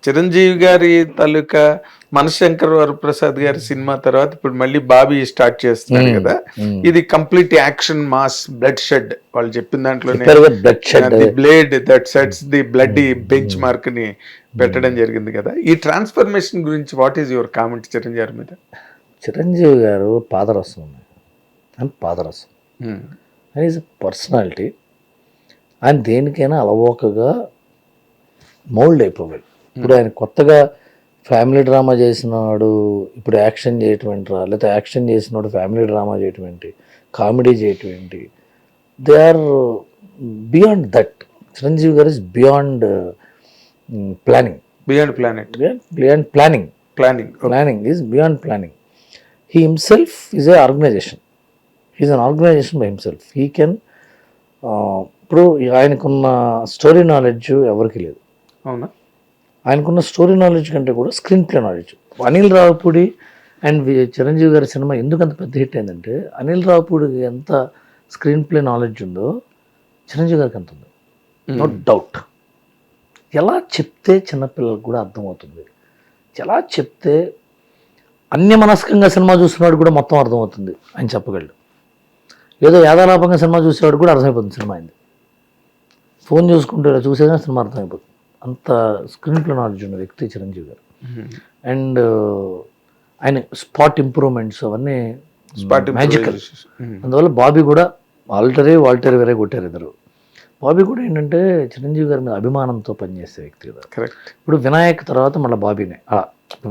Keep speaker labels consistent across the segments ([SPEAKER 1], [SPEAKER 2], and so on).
[SPEAKER 1] చిరంజీవి గారి తాలూకా మనశంకర్ వరప్రసాద్ గారి సినిమా తర్వాత ఇప్పుడు మళ్ళీ బాబీ స్టార్ట్ చేస్తున్నారు కదా. ఇది complete action mass blood shed వాళ్ళు చెప్పిన దాంట్లోనే the blade that sets the blood bench mark ని పెట్టడం జరిగింది కదా. ఈ ట్రాన్స్ఫర్మేషన్ గురించి what is your comment Chiranjeevi గారి మీద?
[SPEAKER 2] చిరంజీవి గారు పాదరసం అండ్ పాదరసం అండ్ ఈజ్ పర్సనాలిటీ. ఆయన దేనికైనా అలవోకగా మౌల్డ్ అయిపోవాలి. ఇప్పుడు ఆయన కొత్తగా ఫ్యామిలీ డ్రామా చేసినాడు, ఇప్పుడు యాక్షన్ చేయటం ఏంట్రా, లేకపోతే యాక్షన్ చేసినాడు ఫ్యామిలీ డ్రామా చేయటం ఏంటి, కామెడీ చేయటం ఏంటి. They are beyond that. Chiranjeevi garu is beyond planning.
[SPEAKER 1] Beyond planet,
[SPEAKER 2] beyond planning. Planning is beyond planning. He himself is a organization. Is an organization by himself. He can ఇప్పుడు ఆయనకున్న story knowledge ఎవరికి లేదు.
[SPEAKER 1] అవునా?
[SPEAKER 2] ఆయనకున్న స్టోరీ నాలెడ్జ్ కంటే కూడా screen play knowledge. Anil Ravipudi and Chiranjeevi గారి cinema ఎందుకు అంత పెద్ద హిట్ అయిందంటే అనిల్ రావిపూడికి ఎంత స్క్రీన్ ప్లే నాలెడ్జ్ ఉందో చిరంజీవి గారికి అంత ఉంది, నో డౌట్. ఎలా చెప్తే చిన్నపిల్లలకు కూడా అర్థమవుతుంది, ఎలా చెప్తే అన్యమనస్కంగా సినిమా చూస్తున్నాడు కూడా మొత్తం అర్థమవుతుంది ఆయన చెప్పగలడు. ఏదో యాదాలాపంగా సినిమా చూసేవాడు కూడా అర్థమైపోతుంది సినిమా అయింది. ఫోన్ చూసుకుంటే ఇలా చూసేదా సినిమా అర్థమైపోతుంది. అంత స్క్రీన్ ప్లే నాలెడ్జ్ ఉన్న వ్యక్తి చిరంజీవి గారు. అండ్ ఆయన స్పాట్ ఇంప్రూవ్మెంట్స్ అవన్నీ మ్యాజికల్. అందువల్ల బాబీ కూడా వాల్టరే వేరే కొట్టారు ఇద్దరు. బాబీ కూడా ఏంటంటే చిరంజీవి గారి మీద అభిమానంతో పనిచేసే వ్యక్తి కదా. ఇప్పుడు వినాయక్ తర్వాత మళ్ళీ బాబీనే.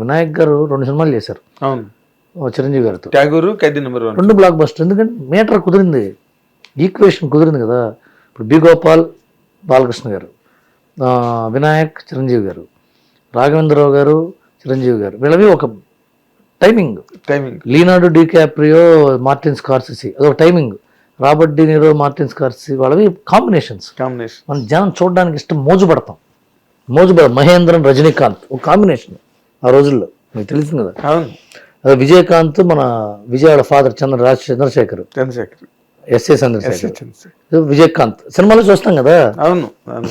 [SPEAKER 2] వినాయక్ గారు 2 సినిమాలు చేశారు చిరంజీవి గారితో,
[SPEAKER 1] ట్యాగూరు, ఖైదీ నంబర్ 1,
[SPEAKER 2] 2 బ్లాక్ బస్టర్. ఎందుకంటే మీటర్ కుదిరింది, ఈక్వేషన్ కుదిరింది కదా. ఇప్పుడు బి గోపాల్ బాలకృష్ణ గారు, వినాయక్ చిరంజీవి గారు, రాఘవేంద్రరావు గారు చిరంజీవి గారు, వీళ్ళవి ఒక టైమింగ్. లీనార్డో డికాప్రియో మార్టిన్ స్కార్సిసి అదొక టైమింగ్. రాబర్ట్ డినీరో మార్టిన్ స్కార్సిసి వాళ్ళవి కాంబినేషన్స్. మన జనం చూడడానికి ఇష్టం, మోజుపడతాం. మహేంద్రన్ రజనీకాంత్ ఒక కాంబినేషన్ ఆ రోజుల్లో, మీకు తెలిసింది కదా. అదే విజయకాంత్ మన విజయవాడ ఫాదర్ చంద్రశేఖర్, ఎస్ఏ చంద్రశేఖర్, విజయకాంత్ సినిమాలో చూస్తాం కదా.
[SPEAKER 1] అవును,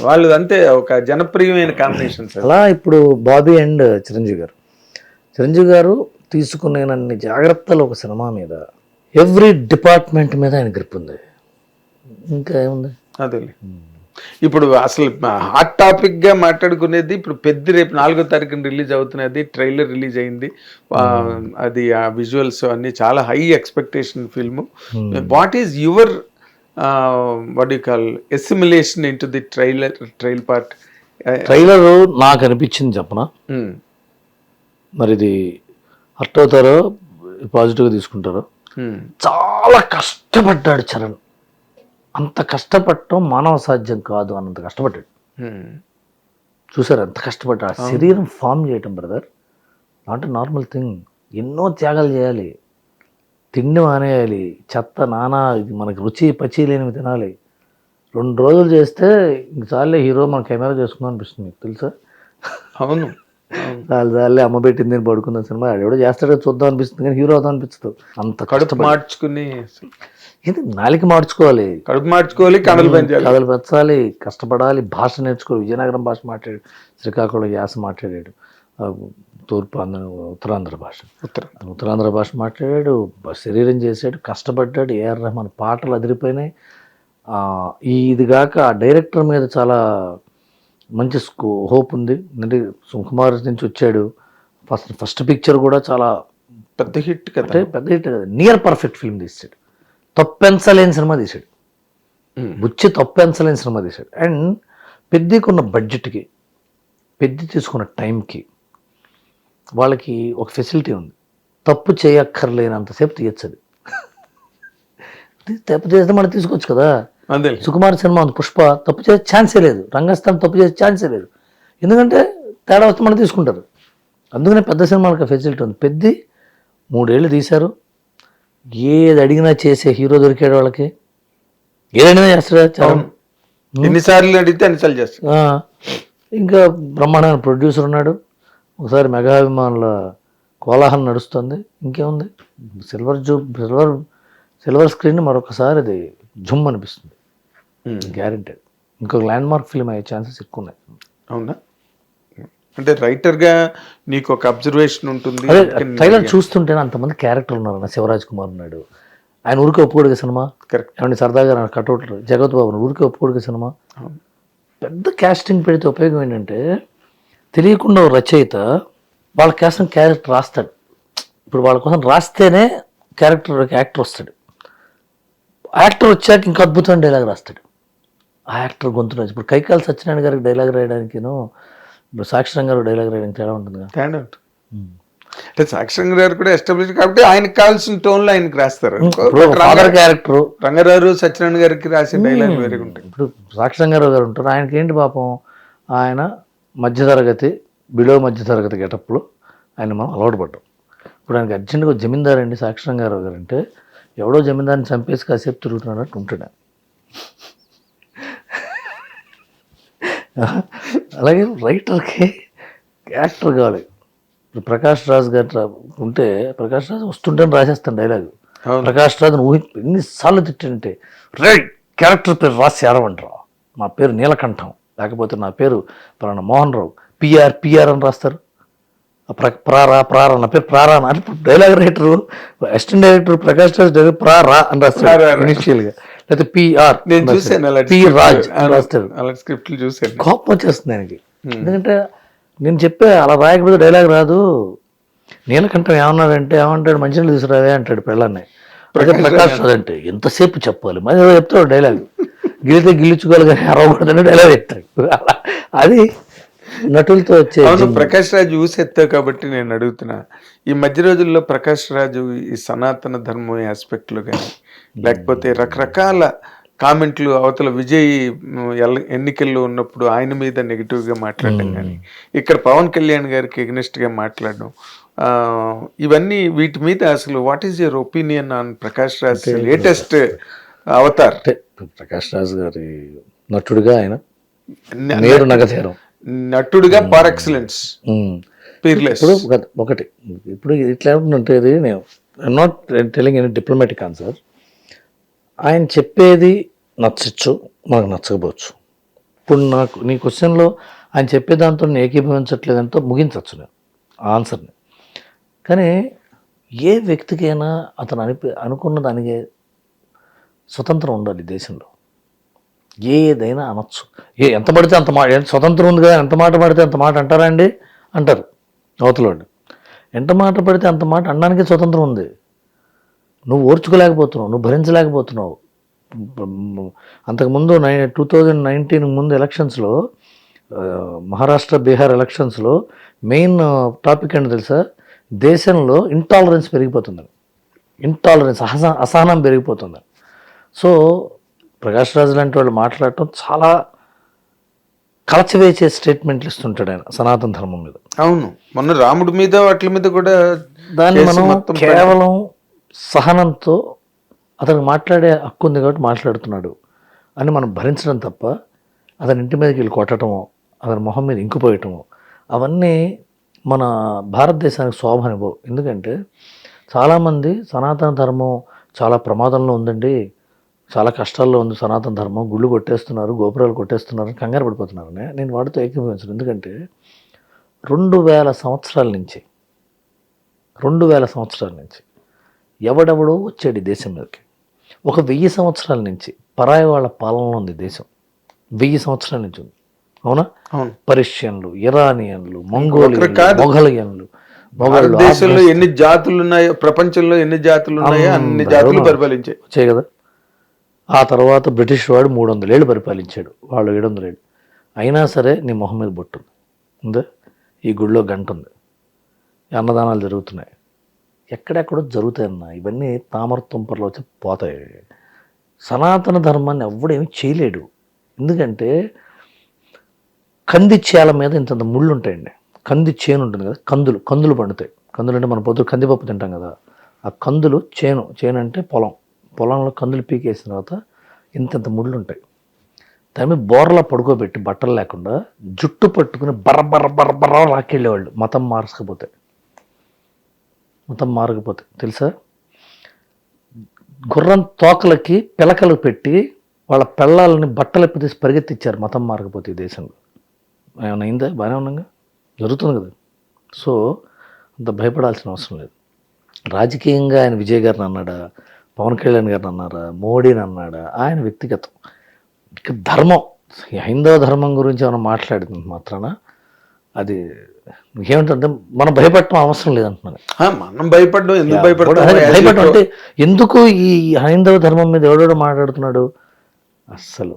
[SPEAKER 1] వాళ్ళు అంతే ఒక జనప్రియమైన కాంబినేషన్.
[SPEAKER 2] అలా ఇప్పుడు బాబీ అండ్ చిరంజీవి గారు తీసుకునేనన్ని జాగ్రత్తలు ఒక సినిమా మీద, ఎవ్రీ డిపార్ట్మెంట్ మీద ఆయన గ్రిప్ ఉంది. ఇంకా ఏముంది
[SPEAKER 1] అదే. ఇప్పుడు అసలు హాట్ టాపిక్ గా మాట్లాడుకునేది ఇప్పుడు పెద్ద రేపు 4వ తారీఖున రిలీజ్ అవుతున్నది. ట్రైలర్ రిలీజ్ అయింది, అది ఆ విజువల్స్ అన్ని చాలా high expectation film. What is your what you call assimilation into the trail part?
[SPEAKER 2] Trailer నాకు అనిపించింది చెప్పనా, మరి ఇది హర్ట్ అవుతారో పాజిటివ్గా తీసుకుంటారో. చాలా కష్టపడ్డాడు చరణ్. అంత కష్టపడటం మానవ సాధ్యం కాదు అన్నంత కష్టపడ్డాడు. చూసారు ఎంత కష్టపడ్డాడు. శరీరం ఫామ్ చేయటం brother not a normal thing. ఎన్నో త్యాగాలు చేయాలి, తిండి మానేయాలి, చెత్త నానా ఇది మనకి రుచి పచి లేనివి తినాలి. 2 రోజులు చేస్తే ఇంక చాలే హీరో మన కెమెరా చేసుకుందాం అనిపిస్తుంది, మీకు తెలుసా.
[SPEAKER 1] అవును,
[SPEAKER 2] చాలే అమ్మ పెట్టింది నేను పడుకుందాం సినిమా ఎవడో చేస్తాడో చూద్దాం అనిపిస్తుంది, కానీ హీరో అవుదాం అనిపిస్తుంది. అంత
[SPEAKER 1] కడుపు మార్చుకుని
[SPEAKER 2] ఇది నాలిక మార్చుకోవాలి,
[SPEAKER 1] కడుపు మార్చుకోవాలి, కథలు
[SPEAKER 2] పెంచాలి, కష్టపడాలి, భాష నేర్చుకోవాలి. విజయనగరం భాష మాట్లాడాడు, శ్రీకాకుళం యాస మాట్లాడాడు, ఉత్తరాంధ్ర భాష మాట్లాడాడు, శరీరం చేశాడు, కష్టపడ్డాడు. ఏఆర్ రెహమాన్ పాటలు అదిరిపోయినాయి. ఇది కాక ఆ డైరెక్టర్ మీద చాలా మంచి హోప్ ఉంది. అంటే సుకుమార్ నుంచి వచ్చాడు. ఫస్ట్ పిక్చర్ కూడా చాలా
[SPEAKER 1] పెద్ద హిట్ కదా.
[SPEAKER 2] పెద్ద హిట్ కదా, నియర్ పర్ఫెక్ట్ ఫిల్మ్ తీసాడు. తప్పెంచలేని సినిమా తీశాడు, బుచ్చి తప్పెంచలేని సినిమా తీశాడు. అండ్ పెద్దకున్న బడ్జెట్కి, పెద్ద తీసుకున్న టైంకి వాళ్ళకి ఒక ఫెసిలిటీ ఉంది. తప్పు చేయక్కర్లేనంతసేపు తీయచ్చు. అది తప్పు చేస్తే మళ్ళీ తీసుకోవచ్చు కదా. సుకుమార్ సినిమా ఉంది పుష్ప, తప్పు చేసే ఛాన్సే లేదు. రంగస్థలం తప్పు చేసే ఛాన్సే లేదు, ఎందుకంటే తేడా వస్తే మళ్ళీ తీసుకుంటారు. అందుకనే పెద్ద సినిమాలకు ఫెసిలిటీ ఉంది. 3 ఏళ్ళు తీశారు. ఏది అడిగినా చేసే హీరో దొరికాడు వాళ్ళకి. ఏదైనా చేస్తాడు,
[SPEAKER 1] ఎన్నిసార్లు అడిగితే అన్నిసార్లు చేస్తాడు.
[SPEAKER 2] ఇంకా బ్రహ్మాండమైన ప్రొడ్యూసర్ ఉన్నాడు. ఒకసారి మెగాభిమానుల కోలాహలం నడుస్తుంది. ఇంకేముంది, సిల్వర్ స్క్రీన్ మరొకసారి అది జుమ్ అనిపిస్తుంది. గ్యారెంటెడ్ ఇంకొక ల్యాండ్ మార్క్ ఫిల్మ్ అయ్యే ఛాన్సెస్ ఎక్కువ ఉన్నాయి.
[SPEAKER 1] అవునా? అంటే రైటర్ గా నీకు ఒక అబ్జర్వేషన్ ఉంటుంది.
[SPEAKER 2] అదే
[SPEAKER 1] అందుకని
[SPEAKER 2] ట్రైలర్ చూస్తుంటేనే అంతమంది క్యారెక్టర్లు ఉన్నారు అన్న. శివరాజ్ కుమార్ ఉన్నాడు, ఆయన ఊరికే ఒప్పుకోడుగా సినిమా.
[SPEAKER 1] కరెక్ట్.
[SPEAKER 2] ఏమంటే సరదాగా కట్అవుట్లు జగత్ బాబు ఊరికే ఒప్పుకోడుగా సినిమా. పెద్ద క్యాస్టింగ్ పెడితే ఉపయోగం ఏంటంటే తెలియకుండా ఒక రచయిత వాళ్ళ కోసం క్యారెక్టర్ రాస్తాడు. ఇప్పుడు వాళ్ళ కోసం రాస్తేనే యాక్టర్ వస్తాడు. యాక్టర్ వచ్చాక ఇంకా అద్భుతమైన డైలాగ్ రాస్తాడు. ఆ యాక్టర్ గొంతులో ఇప్పుడు కైకాల సత్యనారాయణ గారికి డైలాగ్ రాయడానికిను సాక్షిరంగ గారు డైలాగ్ రాయడానికి తేడా ఉంటుంది కదా.
[SPEAKER 1] తేడా ఉంటుంది. అంటే సాక్షిరంగ గారు కూడా ఎస్టాబ్లిష్ కాబట్టి ఆయనకు కావాల్సిన టోన్ లో ఆయనకు రాస్తారు.
[SPEAKER 2] క్యారెక్టర్
[SPEAKER 1] రంగారావు సత్యనారాయణ గారికి రాసే డైలాగ్ వేరే ఉంటాయి.
[SPEAKER 2] ఇప్పుడు సాక్షిరంగారావు గారు ఉంటారు, ఆయనకి ఏంటి పాపం, ఆయన మధ్యతరగతి బిలో మధ్యతరగతి గెటప్లో ఆయన మనం అలవాటు పడ్డాం. ఇప్పుడు ఆయనకి అర్జెంట్గా జమీందారు అండి సాక్షిరంగారావు గారు అంటే ఎవడో జమీందారిని చంపేసి కాసేపు తిరుగుతున్నట్టు ఉంటాడు. అలాగే రైటర్కి యాక్టర్ కావాలి. ఇప్పుడు ప్రకాష్ రాజ్ గారు ఉంటే ప్రకాష్ రాజ్ వస్తుంటే రాసేస్తాను డైలాగు. ప్రకాష్ రాజ్ని ఎన్నిసార్లు తిట్టానంటే రైట్ క్యారెక్టర్ పేరు రాసి ఏడవంటారు, నా పేరు నీలకంఠం, లేకపోతే నా పేరు పలానా మోహన్ రావు, పిఆర్ అని రాస్తారు. ప్రారా నా పేరు ప్రారా అని dialogue writer assistant director Prakash Raj director Prara అని రాస్తారు ఇనిషియల్గా, లేకపోతే పిఆర్ పి రాజ్ అని రాస్తారు. కోపం వచ్చేస్తుంది ఆయనకి. ఎందుకంటే నేను చెప్పే అలా రాయకపోతే డైలాగ్ రాదు. నీలకంఠం ఏమంటాడు మంచినీళ్ళు తీసుకురావే అంటాడు పిల్లల్ని. ప్రకాష్ రాజ్ అంటే ఎంతసేపు చెప్పాలి మరి చెప్తాడు డైలాగ్, గిలితే గిల్లుచుకోవాలి కానీ అరవకూడదని డైలాగ్ చెప్తాడు. అది నటులతో వచ్చే.
[SPEAKER 1] ప్రకాష్ రాజు ఊసెత్తావు కాబట్టి నేను అడుగుతున్నా, ఈ మధ్య రోజుల్లో ప్రకాష్ రాజు ఈ సనాతన ధర్మం ఆస్పెక్ట్ లో కానీ లేకపోతే రకరకాల కామెంట్లు అవతల విజయ్ ఎన్నికల్లో ఉన్నప్పుడు ఆయన మీద నెగిటివ్ గా మాట్లాడడం కానీ ఇక్కడ పవన్ కళ్యాణ్ గారికి ఎగ్నెస్ట్ గా మాట్లాడడం, ఇవన్నీ వీటి మీద అసలు what is your opinion on Prakash Raj latest Avatar?
[SPEAKER 2] Prakash Raj గారి నటుడుగా ఆయన నేరు నగధేరం,
[SPEAKER 1] నటుడుగా పార్ ఎక్సలెన్స్,
[SPEAKER 2] ఇప్పుడు ఒకటి ఇప్పుడు ఇట్లా ఉంటుంటే ఇది నేను not telling any diplomatic answer. ఆయన చెప్పేది నచ్చచ్చు, మనకు నచ్చకపోవచ్చు. ఇప్పుడు నాకు నీ క్వశ్చన్లో ఆయన చెప్పే దాంతో నేను ఏకీభవించట్లేదంటే ముగించవచ్చు నేను ఆన్సర్ని. కానీ ఏ వ్యక్తికైనా అతను అనుకున్న దానికి స్వతంత్రం ఉండాలి దేశంలో. ఏదైనా అనొచ్చు, ఎంత పడితే అంత మాట, స్వతంత్రం ఉంది కదా ఎంత మాట పడితే అంత మాట అంటారా అండి అంటారు అవతలోడు. ఎంత మాట పడితే అంత మాట అనడానికి స్వతంత్రం ఉంది. నువ్వు ఓర్చుకోలేకపోతున్నావు, నువ్వు భరించలేకపోతున్నావు. అంతకుముందు 2019 ముందు ఎలక్షన్స్లో మహారాష్ట్ర బీహార్ ఎలక్షన్స్లో మెయిన్ టాపిక్ ఏంటో తెలుసా, దేశంలో ఇంటాలరెన్స్ పెరిగిపోతుందని, అసహనం పెరిగిపోతుందని. సో ప్రకాష్ రాజ్ లాంటి వాళ్ళు మాట్లాడటం చాలా కలచవేసే స్టేట్మెంట్లు ఇస్తుంటాడు ఆయన సనాతన ధర్మం మీద.
[SPEAKER 1] అవును, మొన్న రాముడి మీద వాటి మీద కూడా
[SPEAKER 2] దాన్ని మనం కేవలం సహనంతో అతనికి మాట్లాడే హక్కు ఉంది కాబట్టి మాట్లాడుతున్నాడు అని మనం భరించడం తప్ప అతని ఇంటి మీదకి వెళ్ళి కొట్టడమో అతని మొహం మీద ఇంకుపోయటమో అవన్నీ మన భారతదేశానికి శోభనివ్వవు. ఎందుకంటే చాలామంది సనాతన ధర్మం చాలా ప్రమాదంలో ఉందండి, చాలా కష్టాల్లో ఉంది సనాతన ధర్మం, గుళ్ళు కొట్టేస్తున్నారు, గోపురాలు కొట్టేస్తున్నారు, కంగారు పడిపోతున్నారు. నేను వాటితో ఏకీభవించను. ఎందుకంటే 2000 సంవత్సరాల నుంచి ఎవడెవడో వచ్చాడు ఈ దేశం మీదకి. ఒక 1000 సంవత్సరాల నుంచి పరాయి వాళ్ళ పాలనలో ఉంది దేశం. 1000 సంవత్సరాల నుంచి ఉంది. అవునా? పర్షియన్లు, ఇరానియన్లు, మొఘలియన్లు,
[SPEAKER 1] దేశంలో ఎన్ని జాతులు ఉన్నాయో, ప్రపంచంలో ఎన్ని జాతులు ఉన్నాయో అన్ని జాతులు పరిపాలించాయి
[SPEAKER 2] వచ్చాయి కదా. ఆ తర్వాత బ్రిటిష్ వాడు 300 ఏళ్ళు పరిపాలించాడు, వాళ్ళు 700 ఏళ్ళు. అయినా సరే నీ మొహం మీద బొట్టు ఉందా, ఈ గుడిలో గంట ఉంది, అన్నదానాలు జరుగుతున్నాయి, ఎక్కడెక్కడో జరుగుతాయన్న. ఇవన్నీ తామర తుంపర్లో వచ్చి పోతాయి. సనాతన ధర్మాన్ని ఎవడేమీ చేయలేడు. ఎందుకంటే కంది చేల మీద ఇంత ముళ్ళు ఉంటాయండి. కంది చేను ఉంటుంది కదా, కందులు పండుతాయి. కందులు అంటే మన పొద్దు కందిపప్పు తింటాం కదా, ఆ కందులు చేను అంటే పొలంలో కందులు పీకేసిన తర్వాత ఇంత ముళ్ళు ఉంటాయి. దాని మీద బోర్లా పడుకోబెట్టి బట్టలు లేకుండా జుట్టు పట్టుకుని బర్ర రాకెళ్ళేవాళ్ళు మతం మారకపోతే తెలుసా. గుర్రం తోకలకి పిలకలు పెట్టి వాళ్ళ పిల్లల్ని బట్టలు తీసి పరిగెత్తిచ్చారు మతం మారకపోతే ఈ దేశంలో. ఏమైనా అయిందా? బాగానే ఉన్నాగా. జరుగుతుంది కదా. సో అంత భయపడాల్సిన అవసరం లేదు. రాజకీయంగా ఆయన విజయ్ గారిని అన్నాడా, పవన్ కళ్యాణ్ గారిని అన్నారా, మోడీని అన్నాడా, ఆయన వ్యక్తిగతం. ఇక ధర్మం, ఈ హైందవ ధర్మం గురించి ఏమైనా మాట్లాడింది మాత్రాన అది ఏమిటంటే మనం భయపడటం అవసరం లేదంటున్నాను.
[SPEAKER 1] మనం భయపడ్డం ఎందుకు
[SPEAKER 2] భయపడటం అంటే ఎందుకు ఈ హైందవ ధర్మం మీద ఎవడో మాట్లాడుతున్నాడు, అస్సలు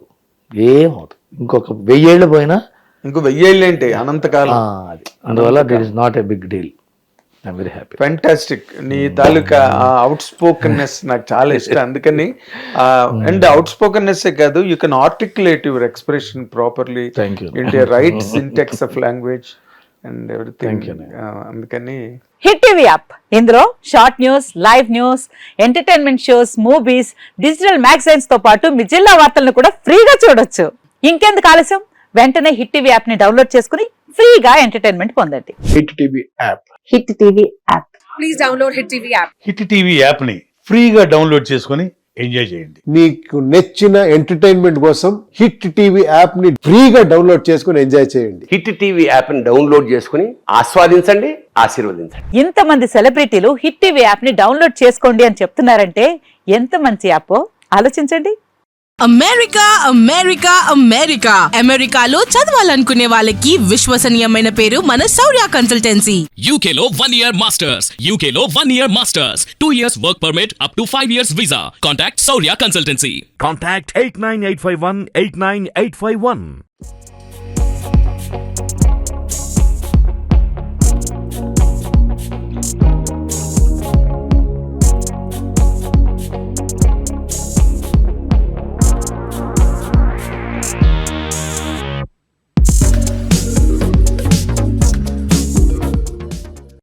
[SPEAKER 2] ఏమవుతుంది. ఇంకొక 1000 ఏళ్ళు పోయినా,
[SPEAKER 1] ఇంకో 1000 ఏళ్ళు ఏంటి, అనంతకాలం.
[SPEAKER 2] అది అందువల్ల that is not a big deal. I'm very happy.
[SPEAKER 1] Fantastic. నీ తాలూకా అవుట్ స్పోకన్నెస్ నాకు చాలా ఇష్టం. అందుకని అండ్ అవుట్ స్పోకన్నెస్ కాదు, you can articulate your expression properly in the right syntax of language and everything. అందుకని
[SPEAKER 3] హిట్ టీవీ యాప్, ఇందులో short news, live news, entertainment shows, movies, digital magazines తో పాటు మీ జిల్లా వార్తలను కూడా ఫ్రీగా చూడొచ్చు. ఇంకెందుకు ఆలస్యం, వెంటనే హిట్ టీవీ యాప్ ని డౌన్లోడ్ చేసుకుని ఫ్రీగా ఎంటర్టైన్మెంట్ పొందండి.
[SPEAKER 4] Hit TV app.
[SPEAKER 3] Hit TV app.
[SPEAKER 5] Please download hit TV app.
[SPEAKER 4] Hit TV app ని ఫ్రీగా డౌన్లోడ్ చేసుకొని ఎంజాయ్ చేయండి.
[SPEAKER 6] మీకు నచ్చిన ఎంటర్టైన్మెంట్ కోసం హిట్ టీవీ యాప్ ని ఫ్రీగా డౌన్లోడ్ చేసుకొని ఎంజాయ్ చేయండి.
[SPEAKER 7] హిట్ టీవీ యాప్ ని డౌన్లోడ్ చేసుకుని ఆస్వాదించండి, ఆశీర్వదించండి.
[SPEAKER 3] ఇంతమంది సెలబ్రిటీలు హిట్ టీవీ యాప్ ని డౌన్లోడ్ చేసుకోండి అని చెప్తున్నారంటే ఎంత మంచి యాప్ ఆలోచించండి.
[SPEAKER 5] అమెరికా అమెరికా అమెరికా అమెరికాలో చదవాలనుకునే వాళ్ళకి విశ్వసనీయమైన పేరు మన శౌర్య కన్సల్టెన్సీ.
[SPEAKER 8] UK లో 1 year masters. UK లో 1 year masters. 2 years work permit up to 5 years visa. Contact Saurya Consultancy.
[SPEAKER 9] Contact 89851 89851.